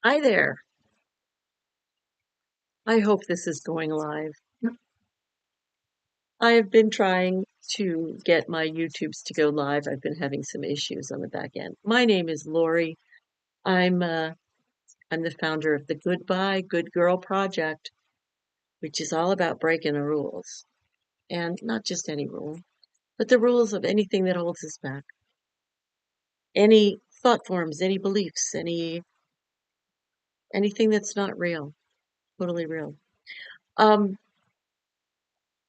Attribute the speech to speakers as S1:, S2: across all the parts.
S1: Hi there. I hope this is going live. I have been trying to get my YouTubes to go live. I've been having some issues on the back end. My name is Lori. I'm uh, I'm the founder of the Goodbye Good Girl Project, which is all about breaking the rules, and not just any rule, but the rules of anything that holds us back, any thought forms, any beliefs, anything that's not real, totally real. Um,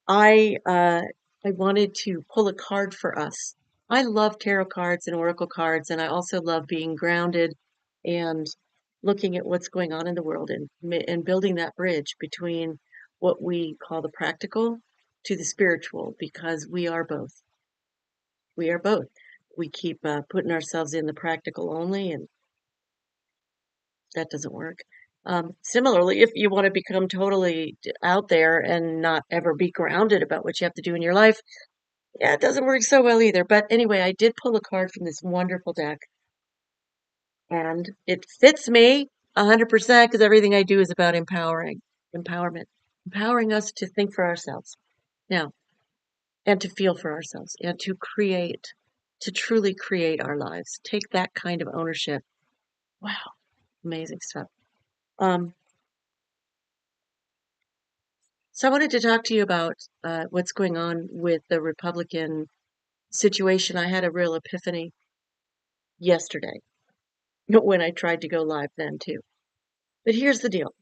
S1: I wanted to pull a card for us. I love tarot cards and oracle cards, and I also love being grounded and looking at what's going on in the world and building that bridge between what we call the practical to the spiritual, because we are both. We are both. We keep putting ourselves in the practical only, and that doesn't work. Similarly, if you want to become totally out there and not ever be grounded about what you have to do in your life, yeah, it doesn't work so well either. But anyway, I did pull a card from this wonderful deck, and it fits me 100% because everything I do is about empowerment, empowering us to think for ourselves now and to feel for ourselves and to create, to truly create our lives. Take that kind of ownership. Wow, amazing stuff. Um, so I wanted to talk to you about what's going on with the Republican situation. I had a real epiphany yesterday when I tried to go live then too. But here's the deal.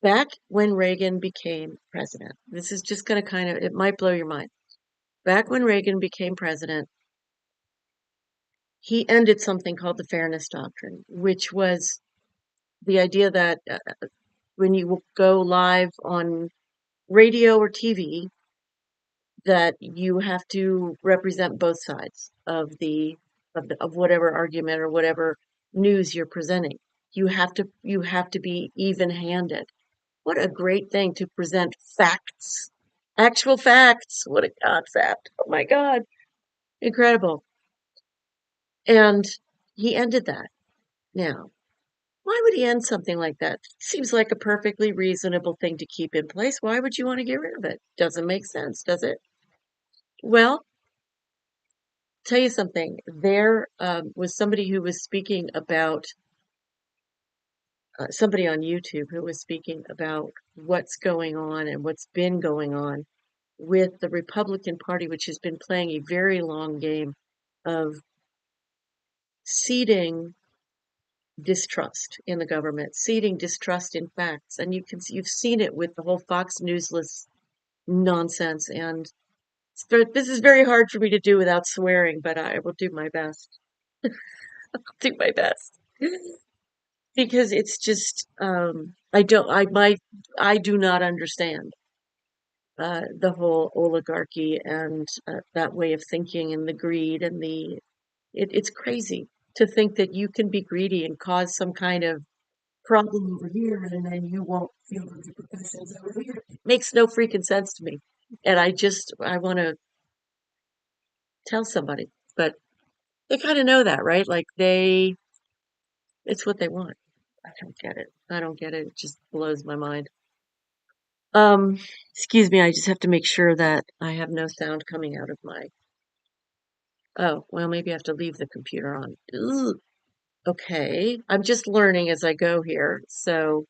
S1: Back when Reagan became president, this is just going to kind of, it might blow your mind. Back when Reagan became president, he ended something called the Fairness Doctrine, which was the idea that when you go live on radio or TV, that you have to represent both sides of whatever argument or whatever news you're presenting. You have to be even-handed. What a great thing to present facts, actual facts. What a concept. Oh my God. Incredible. And he ended that. Now, why would he end something like that? Seems like a perfectly reasonable thing to keep in place. Why would you want to get rid of it? Doesn't make sense, does it? Well, tell you something. There was somebody who was speaking about, somebody on YouTube who was speaking about what's going on and what's been going on with the Republican Party, which has been playing a very long game of seeding distrust in the government, seeding distrust in facts. And you've seen it with the whole Fox Newsless nonsense. And this is very hard for me to do without swearing, but I will do my best. Do my best. Because it's just I do not understand the whole oligarchy and that way of thinking and the greed and it's crazy to think that you can be greedy and cause some kind of problem over here and then you won't feel the repercussions over here. It makes no freaking sense to me. And I want to tell somebody, but they kind of know that, right? Like it's what they want. I don't get it. I don't get it. It just blows my mind. Um, excuse me, I just have to make sure that I have no sound coming out of my. Oh, well, maybe I have to leave the computer on. Ugh, okay. I'm just learning as I go here. So,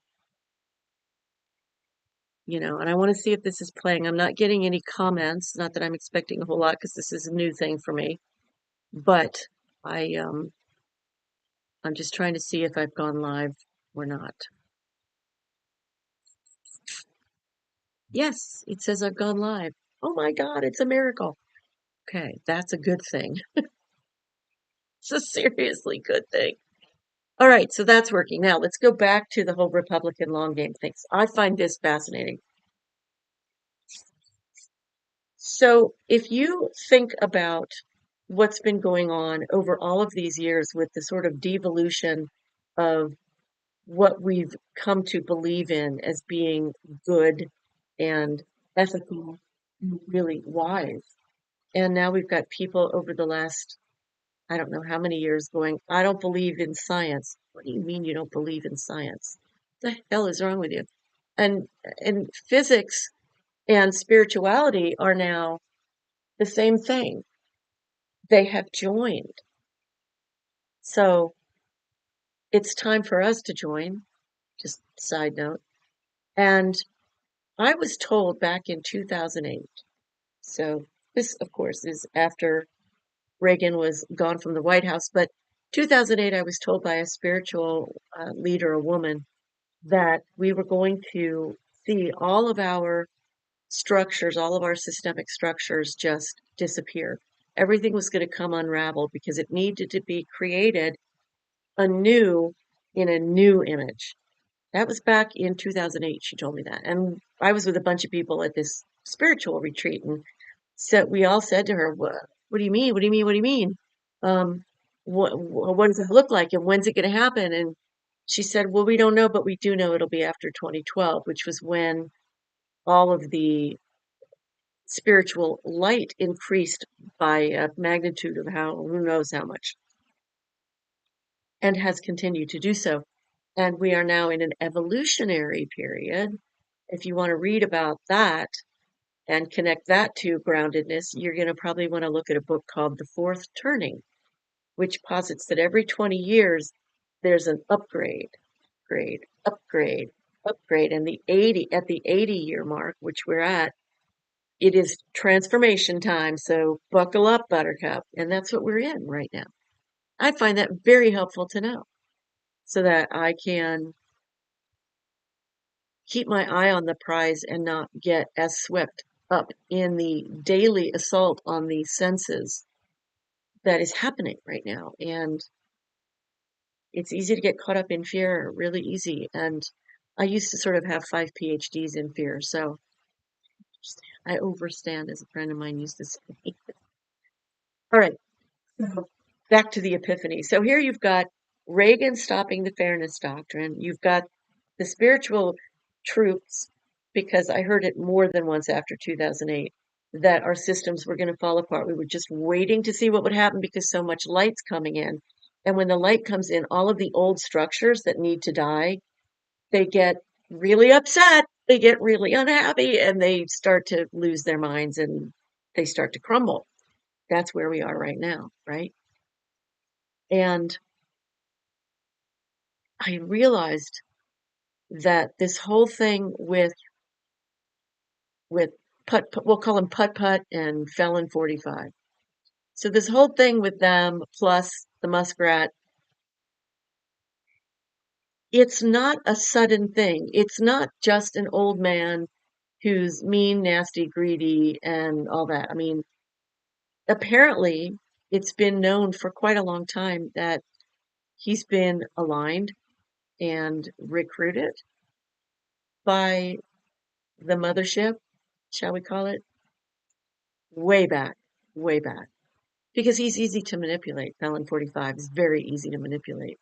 S1: and I want to see if this is playing. I'm not getting any comments. Not that I'm expecting a whole lot because this is a new thing for me. But I I'm just trying to see if I've gone live or not. Yes, it says I've gone live. Oh my God, it's a miracle. Okay, that's a good thing. It's a seriously good thing. All right, so that's working. Now let's go back to the whole Republican long game things. I find this fascinating. So if you think about what's been going on over all of these years with the sort of devolution of what we've come to believe in as being good and ethical and really wise. And now we've got people over the last I don't know how many years going, I don't believe in science. What do you mean you don't believe in science? What the hell is wrong with you? And and physics and spirituality are now the same thing. They have joined. So it's time for us to join. Just side note. And I was told back in 2008. So this, of course, is after Reagan was gone from the White House. But 2008, I was told by a spiritual leader, a woman, that we were going to see all of our structures, all of our systemic structures just disappear. Everything was going to come unraveled because it needed to be created anew in a new image. That was back in 2008, she told me that. And I was with a bunch of people at this spiritual retreat, and so we all said to her, what do you mean? What do you mean? What do you mean? Um, what does it look like? And when's it going to happen? And she said, well, we don't know, but we do know it'll be after 2012, which was when all of the spiritual light increased by a magnitude of who knows how much, and has continued to do so. And we are now in an evolutionary period. If you want to read about that and connect that to groundedness, you're going to probably want to look at a book called The Fourth Turning, which posits that every 20 years there's an upgrade. And at the 80-year mark, which we're at, it is transformation time. So buckle up, Buttercup. And that's what we're in right now. I find that very helpful to know so that I can keep my eye on the prize and not get as swept up in the daily assault on the senses that is happening right now. And it's easy to get caught up in fear, really easy. And I used to sort of have 5 PhDs in fear. So I overstand, as a friend of mine used to say. All right. So back to the epiphany. So here you've got Reagan stopping the fairness doctrine. You've got the spiritual troops, because I heard it more than once after 2008, that our systems were going to fall apart. We were just waiting to see what would happen because so much light's coming in. And when the light comes in, all of the old structures that need to die, they get really upset. They get really unhappy and they start to lose their minds and they start to crumble. That's where we are right now, right? And I realized that this whole thing with we'll call him Putt Putt and Felon 45. So this whole thing with them plus the muskrat, it's not a sudden thing. It's not just an old man who's mean, nasty, greedy, and all that. I mean, apparently it's been known for quite a long time that he's been aligned and recruited by the mothership, shall we call it, way back, way back. Because he's easy to manipulate. Felon 45 is very easy to manipulate.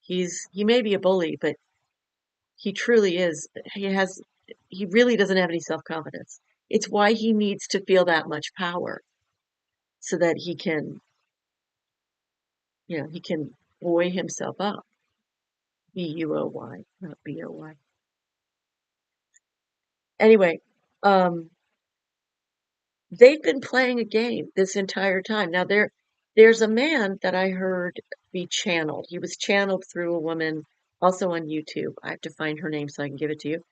S1: He may be a bully, but he truly is. He really doesn't have any self-confidence. It's why he needs to feel that much power so that he can buoy himself up. Buoy, not BOY. Anyway, um, they've been playing a game this entire time. Now there's a man that I heard be channeled. He was channeled through a woman also on YouTube. I have to find her name so I can give it to you.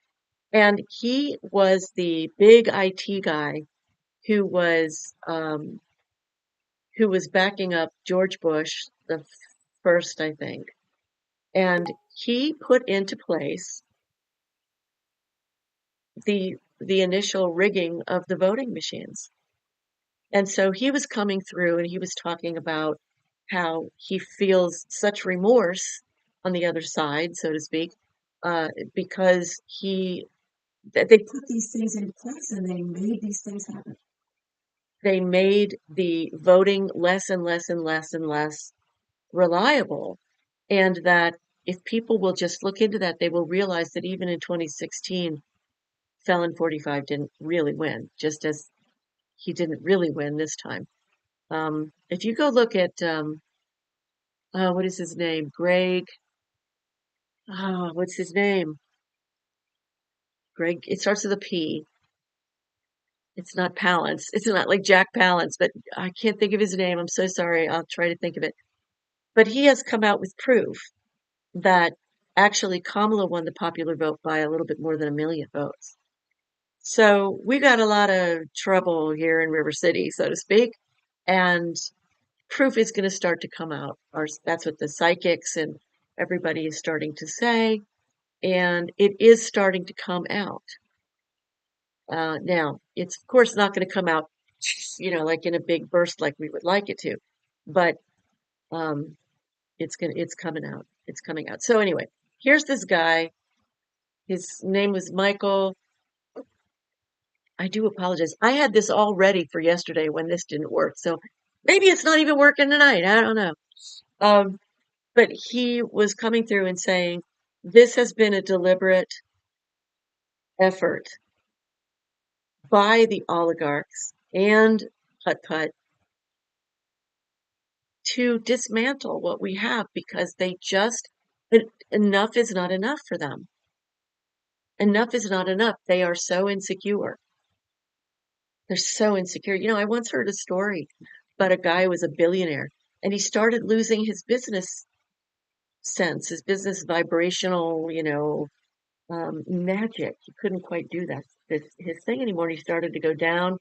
S1: And he was the big IT guy who was backing up George Bush the first, I think. And he put into place the initial rigging of the voting machines. And so he was coming through and he was talking about how he feels such remorse on the other side, so to speak, because that they put these things in place and they made these things happen. They made the voting less and less and less and less reliable. And that if people will just look into that, they will realize that even in 2016, Felon 45 didn't really win, just as he didn't really win this time. If you go look at, what is his name? Greg, what's his name? Greg, it starts with a P. It's not Palance. It's not like Jack Palance, but I can't think of his name. I'm so sorry. I'll try to think of it. But he has come out with proof that actually Kamala won the popular vote by a little bit more than 1 million votes. So we got a lot of trouble here in River City, so to speak, and proof is going to start to come out. Or that's what the psychics and everybody is starting to say, and it is starting to come out. Now, it's of course not going to come out, like in a big burst like we would like it to, but um, it's coming out. It's coming out. So anyway, here's this guy. His name was Michael. I do apologize. I had this all ready for yesterday when this didn't work. So maybe it's not even working tonight. I don't know. Um, but he was coming through and saying, this has been a deliberate effort by the oligarchs and Put Put to dismantle what we have because enough is not enough for them. Enough is not enough. They are so insecure. They're so insecure. I once heard a story about a guy who was a billionaire and he started losing his business sense, his business vibrational, magic. He couldn't quite do that, his thing anymore. He started to go down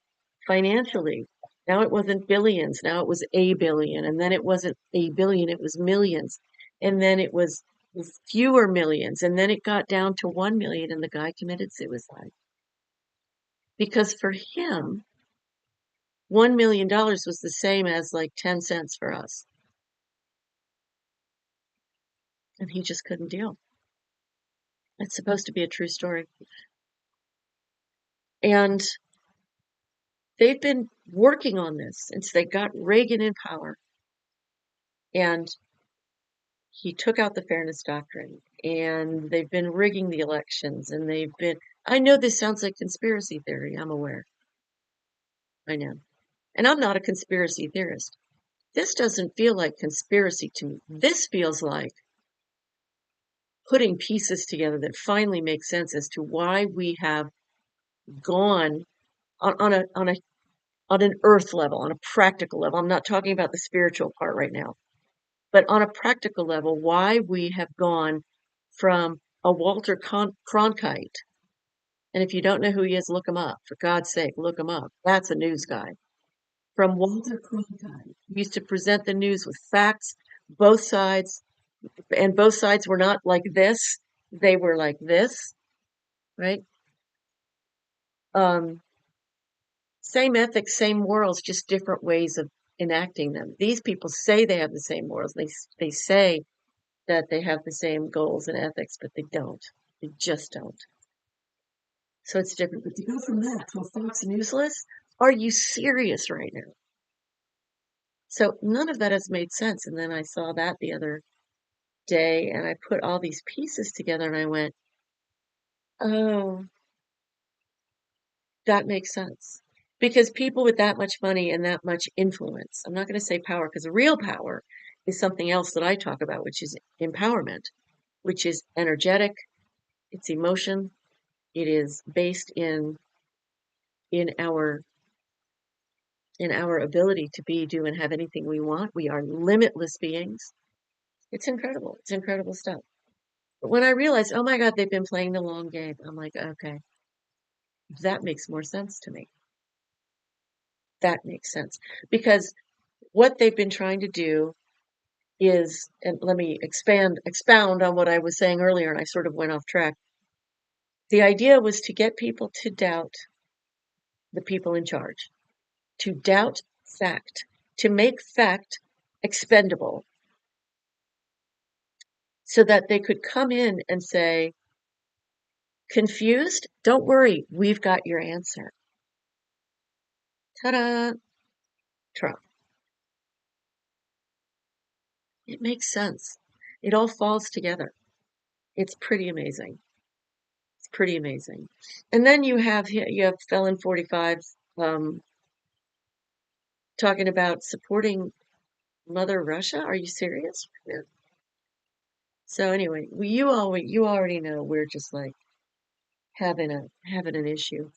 S1: financially. Now it wasn't billions. Now it was a billion. And then it wasn't a billion, it was millions. And then it was fewer millions. And then it got down to 1 million and the guy committed suicide. Because for him, $1 million was the same as like 10 cents for us. And he just couldn't deal. It's supposed to be a true story. And they've been working on this since they got Reagan in power. And he took out the fairness doctrine. And they've been rigging the elections. And I know this sounds like conspiracy theory. I'm aware. I know. And I'm not a conspiracy theorist. This doesn't feel like conspiracy to me. This feels like putting pieces together that finally make sense as to why we have gone on an earth level, on a practical level. I'm not talking about the spiritual part right now, but on a practical level, why we have gone from a Walter Cronkite. And if you don't know who he is, look him up. For God's sake, look him up. That's a news guy. From Walter Cronkite, he used to present the news with facts, both sides, and both sides were not like this. They were like this, right? Um, Same ethics, same morals, just different ways of enacting them. These people say they have the same morals. They say that they have the same goals and ethics, but they don't. They just don't. So it's different. But to go from that to a Fox Newsless, are you serious right now? So none of that has made sense. And then I saw that the other day and I put all these pieces together and I went, oh, that makes sense. Because people with that much money and that much influence, I'm not going to say power, because real power is something else that I talk about, which is empowerment, which is energetic, it's emotion, it is based in our in our ability to be, do, and have anything we want. We are limitless beings. It's incredible. It's incredible stuff. But when I realized, oh my God, they've been playing the long game, I'm like, okay, that makes more sense to me. That makes sense. Because what they've been trying to do is, and let me expound on what I was saying earlier, and I sort of went off track. The idea was to get people to doubt the people in charge, to doubt fact, to make fact expendable so that they could come in and say, confused? Don't worry, we've got your answer. Ta-da! Trump. It makes sense. It all falls together. It's pretty amazing. It's pretty amazing. And then you have Felon 45, talking about supporting Mother Russia. Are you serious? Yeah. So anyway, you already know we're just like having an issue.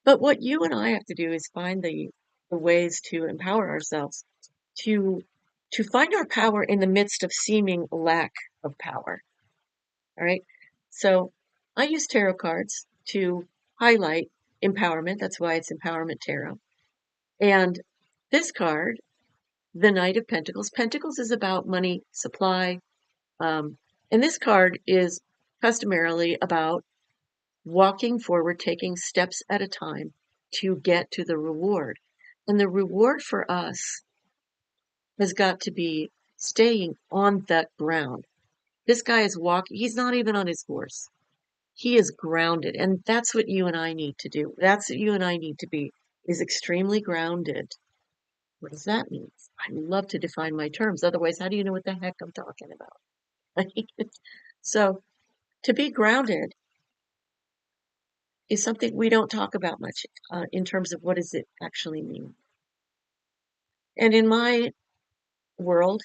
S1: But what you and I have to do is find the ways to empower ourselves to to find our power in the midst of seeming lack of power. All right. So I use tarot cards to highlight empowerment. That's why it's Empowerment Tarot. And this card, the Knight of Pentacles, Pentacles is about money, supply. Um, and this card is customarily about walking forward, taking steps at a time to get to the reward. And the reward for us has got to be staying on that ground. This guy is walking, he's not even on his horse. He is grounded. And that's what you and I need to do. That's what you and I need to be, is extremely grounded. What does that mean? I love to define my terms. Otherwise, how do you know what the heck I'm talking about? So to be grounded is something we don't talk about much in terms of what does it actually mean. And in my world,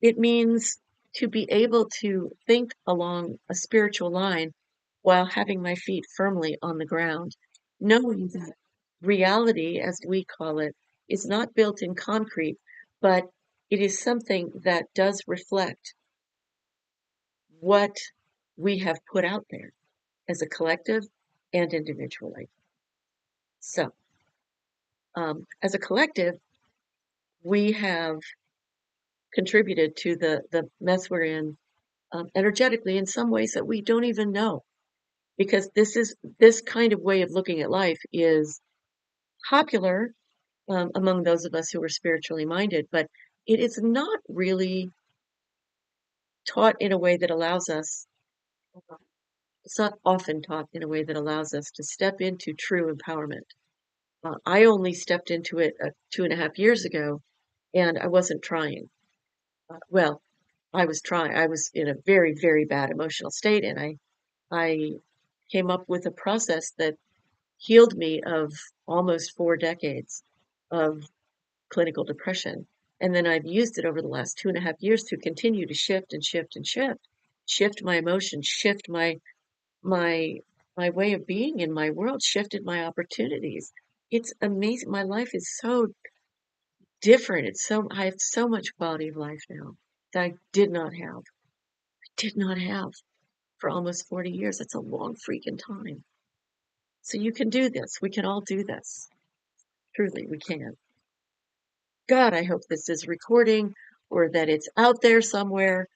S1: it means to be able to think along a spiritual line while having my feet firmly on the ground, knowing that reality, as we call it, is not built in concrete, but it is something that does reflect what we have put out there as a collective and individually. So, as a collective, we have contributed to the mess we're in energetically in some ways that we don't even know. Because this kind of way of looking at life is popular among those of us who are spiritually minded, but it is not really taught in a way that allows us, it's not often taught in a way that allows us to step into true empowerment. I only stepped into it 2.5 years ago, and I wasn't trying. Well, I was trying. I was in a very, very bad emotional state, and I came up with a process that healed me of almost 4 decades of clinical depression. And then I've used it over the last 2.5 years to continue to shift and shift and shift my emotions, shift my my way of being in my world, shifted my opportunities. It's amazing. My life is so different. I have so much quality of life now that I did not have for almost 40 years. That's a long freaking time. So you can do this. We can all do this. Truly, we can. God, I hope this is recording or that it's out there somewhere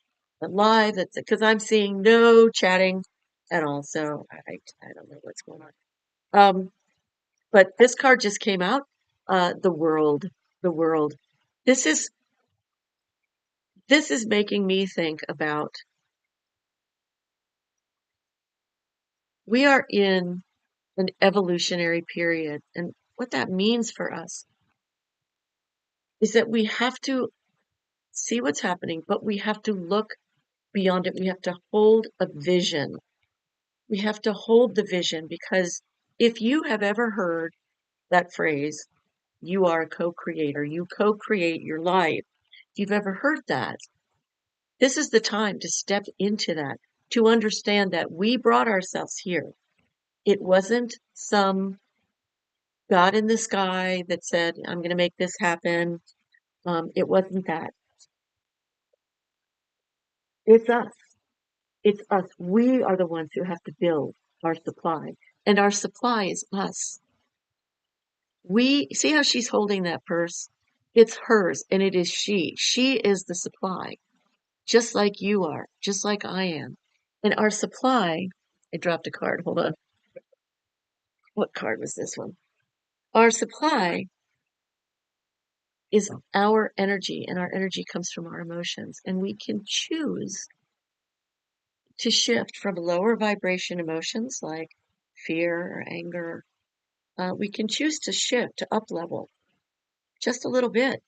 S1: live. That's because I'm seeing no chatting at all. So I don't know what's going on. But this card just came out. The world, the world. This is this is making me think about we are in an evolutionary period, and what that means for us is that we have to see what's happening, but we have to look beyond it. We have to hold a vision. We have to hold the vision because if you have ever heard that phrase, you are a co-creator, you co-create your life. If you've ever heard that, this is the time to step into that, to understand that we brought ourselves here. It wasn't some God in the sky that said, I'm going to make this happen. It wasn't that. It's us. It's us. We are the ones who have to build our supply. And our supply is us. We see how she's holding that purse? It's hers and it is she. She is the supply, just like you are, just like I am. And our supply, I dropped a card. Hold on. What card was this one? Our supply is our energy, and our energy comes from our emotions. And we can choose to shift from lower vibration emotions like fear or anger. We can choose to shift to up level just a little bit,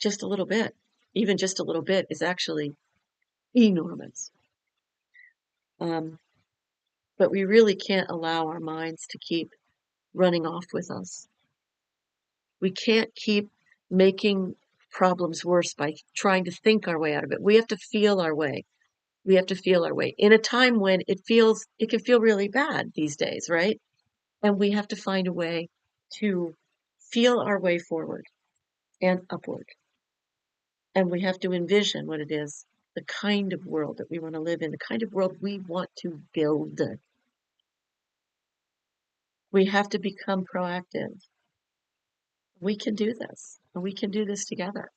S1: just a little bit. Even just a little bit is actually enormous. Um, but we really can't allow our minds to keep running off with us. We can't keep making problems worse by trying to think our way out of it. We have to feel our way. We have to feel our way in a time when it can feel really bad these days, right? And we have to find a way to feel our way forward and upward. And we have to envision what it is, the kind of world that we want to live in, the kind of world we want to build. We have to become proactive. We can do this, and we can do this together.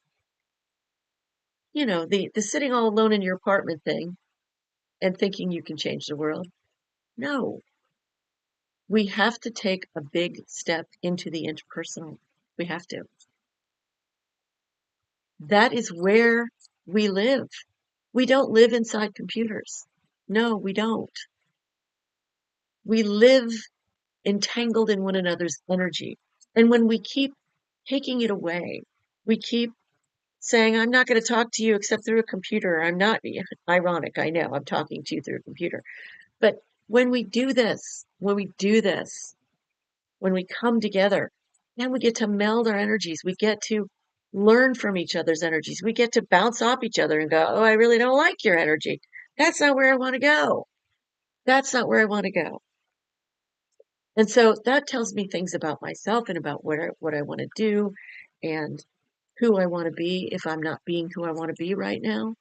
S1: You know, the sitting all alone in your apartment thing and thinking you can change the world. No, we have to take a big step into the interpersonal. We have to. That is where we live. We don't live inside computers. No, we don't. We live entangled in one another's energy. And when we keep taking it away, we keep saying, I'm not going to talk to you except through a computer. I'm not ironic. I know I'm talking to you through a computer. But when we do this, when we come together, then we get to meld our energies. We get to learn from each other's energies. We get to bounce off each other and go, oh, I really don't like your energy. That's not where I want to go. That's not where I want to go. And so that tells me things about myself and about what I want to do and who I want to be if I'm not being who I want to be right now.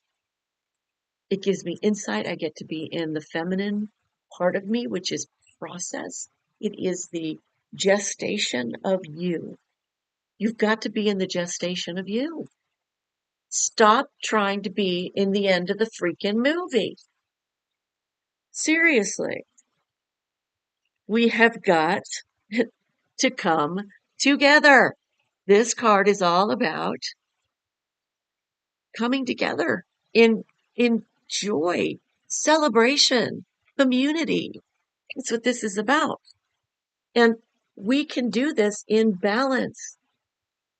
S1: It gives me insight. I get to be in the feminine part of me, which is process. It is the gestation of you. You've got to be in the gestation of you. Stop trying to be in the end of the freaking movie. Seriously. We have got to come together. This card is all about coming together in in joy, celebration, community. That's what this is about. And we can do this in balance.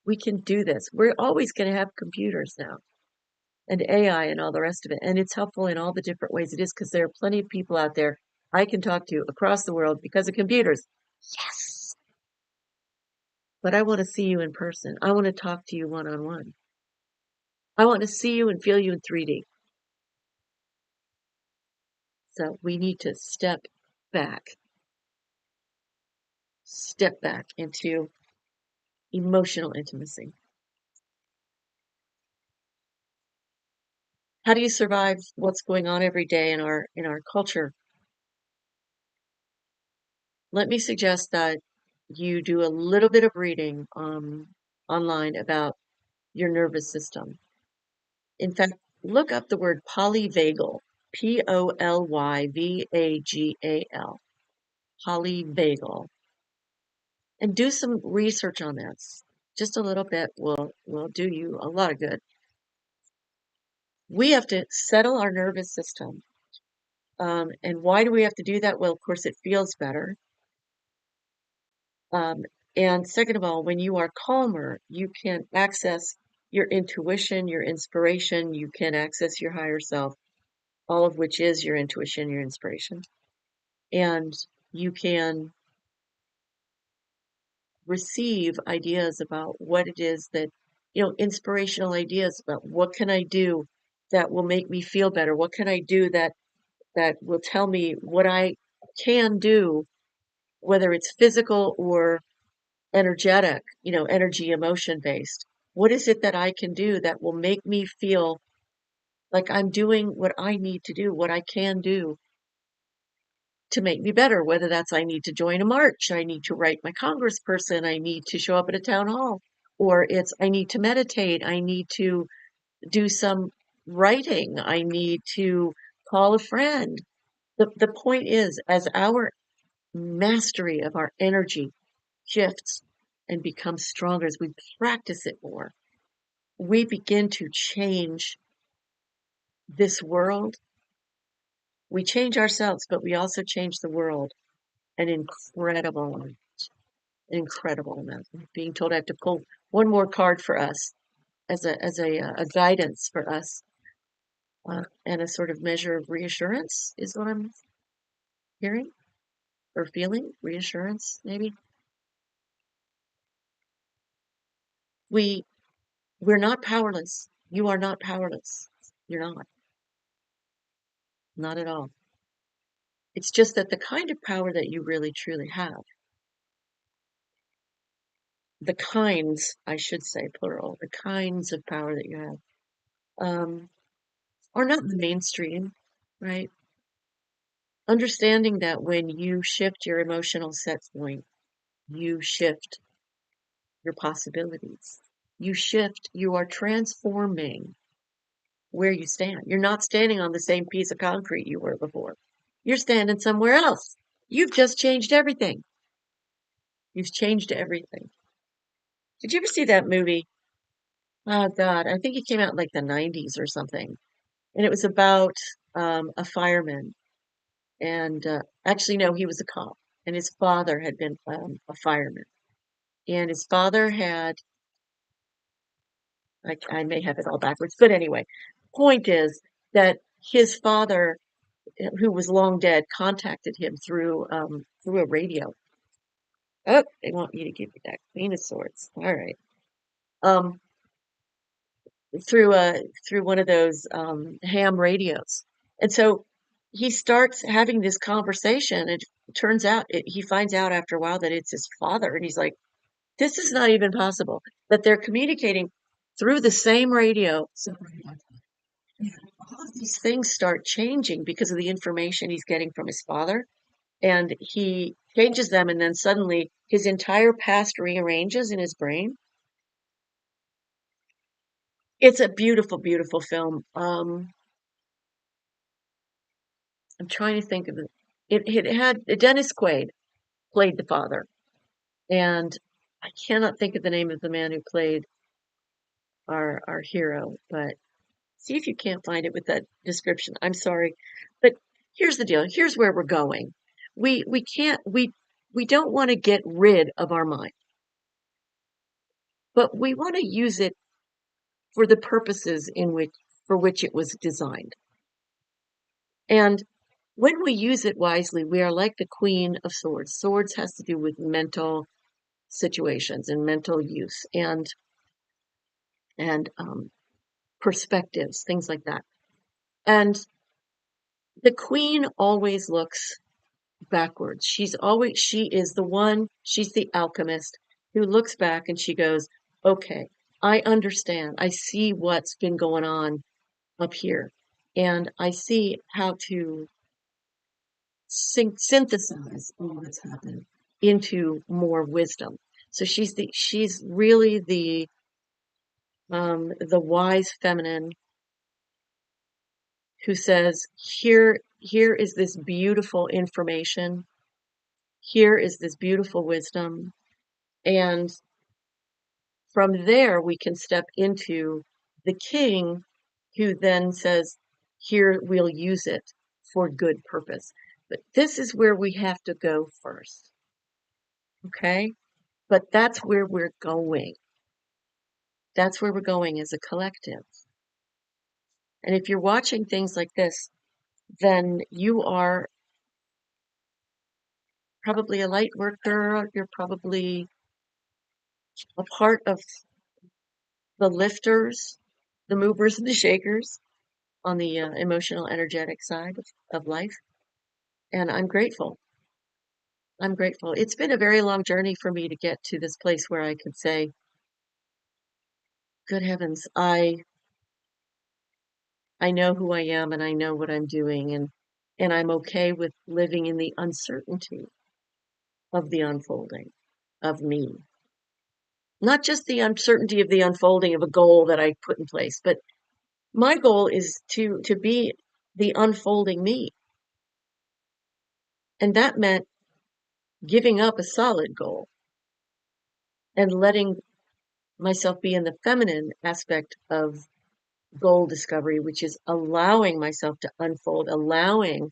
S1: We can do this. We're always going to have computers now and AI and all the rest of it. And it's helpful in all the different ways it is because there are plenty of people out there I can talk to across the world because of computers. Yes. But I want to see you in person. I want to talk to you one on one. I want to see you and feel you in 3D. So we need to step back into emotional intimacy. How do you survive what's going on every day in our culture? Let me suggest that you do a little bit of reading online about your nervous system. In fact, look up the word polyvagal, Polyvagal, polyvagal, and do some research on this. Just a little bit will do you a lot of good. We have to settle our nervous system. And why do we have to do that? Well, of course, it feels better. Um, and second of all, when you are calmer, you can access your intuition, your inspiration, you can access your higher self, all of which is your intuition, your inspiration. And you can receive ideas about what it is that, inspirational ideas about what can I do that will make me feel better? What can I do that will tell me what I can do, whether it's physical or energetic, energy, emotion based. What is it that I can do that will make me feel like I'm doing what I need to do, what I can do to make me better? Whether that's I need to join a march, I need to write my congressperson, I need to show up at a town hall, or it's I need to meditate, I need to do some writing, I need to call a friend. The point is, as our mastery of our energy shifts and becomes stronger, as we practice it more, we begin to change this world. We change ourselves, but we also change the world an incredible amount. Being told I have to pull one more card for us as a guidance for us and a sort of measure of reassurance is what I'm hearing or feeling. Reassurance, maybe. we we're not powerless. You are not powerless. You're not at all. It's just that the kind of power that you really truly have, the kinds, I should say, plural, the kinds of power that you have, are not the mainstream, right? Understanding that when you shift your emotional set point, you shift your possibilities. You shift, you are transforming where you stand. You're not standing on the same piece of concrete you were before. You're standing somewhere else. You've just changed everything. You've changed everything. Did you ever see that movie? Oh God, I think it came out in like the 90s or something. And it was about a fireman. And actually, no, he was a cop. And his father had been a fireman. And his father had, I may have it all backwards, but anyway, point is that his father, who was long dead, contacted him through a radio. Oh, they want me to give you that Queen of Swords. All right. Um, through one of those ham radios. And so he starts having this conversation. It turns out he finds out after a while that it's his father, and he's like, "This is not even possible that they're communicating through the same radio." So all of these things start changing because of the information he's getting from his father, and he changes them, and then suddenly his entire past rearranges in his brain. It's a beautiful, beautiful film. I'm trying to think of it. It had Dennis Quaid played the father, and I cannot think of the name of the man who played our hero. But see if you can't find it with that description. I'm sorry, but here's the deal. Here's where we're going. We can't we don't want to get rid of our mind, but we want to use it for the purposes in which for which it was designed. And when we use it wisely, we are like the Queen of Swords. Swords has to do with mental situations and mental use and perspectives, things like that. And the queen always looks backwards. She is the one, she's the alchemist who looks back and she goes, okay, I understand. I see what's been going on up here. And I see how to synthesize all that's happened into more wisdom. So she's really the wise feminine who says, here is this beautiful information, here is this beautiful wisdom, and from there we can step into the king who then says, here we'll use it for good purpose. But this is where we have to go first. Okay? But that's where we're going. That's where we're going as a collective. And if you're watching things like this, then you are probably a light worker. You're probably a part of the lifters, the movers and the shakers on the emotional, energetic side of life. And I'm grateful. I'm grateful. It's been a very long journey for me to get to this place where I could say, good heavens, I know who I am and I know what I'm doing and I'm okay with living in the uncertainty of the unfolding of me. Not just the uncertainty of the unfolding of a goal that I put in place, but my goal is to be the unfolding me. And that meant giving up a solid goal and letting myself be in the feminine aspect of goal discovery, which is allowing myself to unfold, allowing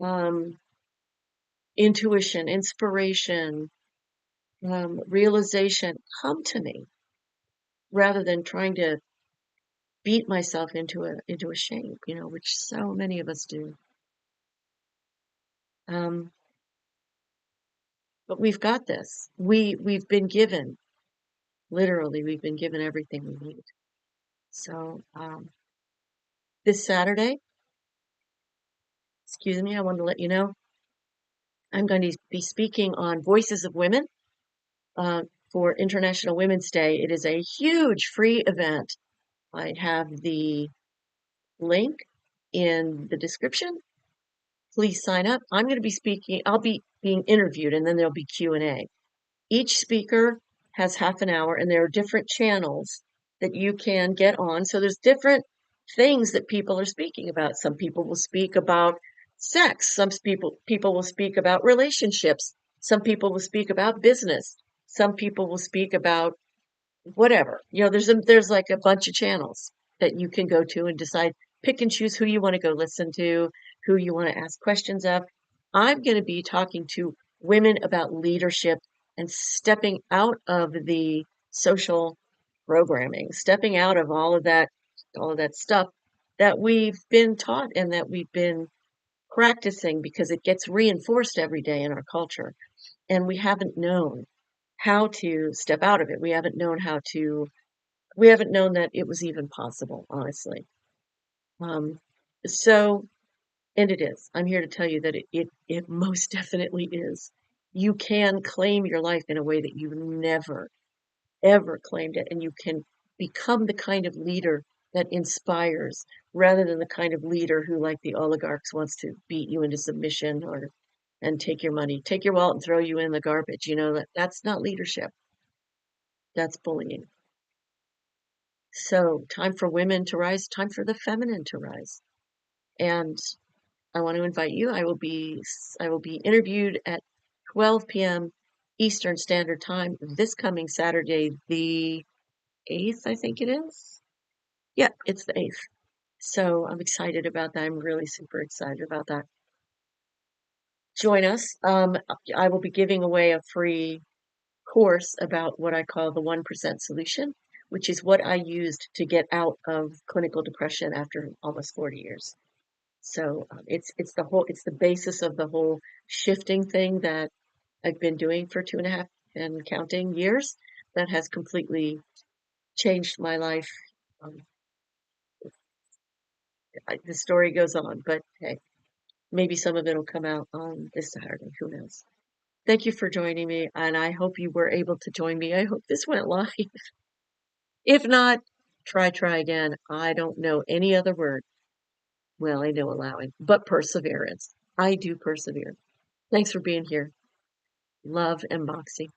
S1: um, intuition, inspiration, realization come to me rather than trying to beat myself into a shape, which so many of us do. Um, but we've got this. We've been given Literally, we've been given everything we need. So, this Saturday, excuse me, I wanted to let you know I'm going to be speaking on Voices of Women uh, for International Women's Day. It is a huge free event. I have the link in the description. Please sign up. I'm going to be speaking, I'll be being interviewed, and then there'll be Q&A. Each speaker has half an hour, and there are different channels that you can get on. So there's different things that people are speaking about. Some people will speak about sex. Some people will speak about relationships. Some people will speak about business. Some people will speak about whatever. There's like a bunch of channels that you can go to and decide, pick and choose who you want to go listen to, who you want to ask questions of. I'm going to be talking to women about leadership and stepping out of the social programming, stepping out of all of that stuff that we've been taught and that we've been practicing because it gets reinforced every day in our culture. And we haven't known how to step out of it. We haven't known that it was even possible, honestly. Um, so, and it is. I'm here to tell you that it most definitely is. You can claim your life in a way that you've never, ever claimed it, and you can become the kind of leader that inspires rather than the kind of leader who, like the oligarchs, wants to beat you into submission or and take your money, take your wallet and throw you in the garbage. That's not leadership. That's bullying. So, time for women to rise, time for the feminine to rise. And I want to invite you. I will be interviewed at 12 p.m. Eastern Standard Time this coming Saturday, the 8th, I think it is. Yeah, it's the 8th. So, I'm excited about that. I'm really super excited about that. Join us. I will be giving away a free course about what I call the 1% solution, which is what I used to get out of clinical depression after almost 40 years. So it's the basis of the whole shifting thing that I've been doing for 2.5 and counting years that has completely changed my life. Um, the story goes on, but hey, maybe some of it will come out on this Saturday. Who knows? Thank you for joining me, and I hope you were able to join me. I hope this went live. If not, try again. I don't know any other word. Well, I know allowing, but perseverance. I do persevere. Thanks for being here. Love and Moxie.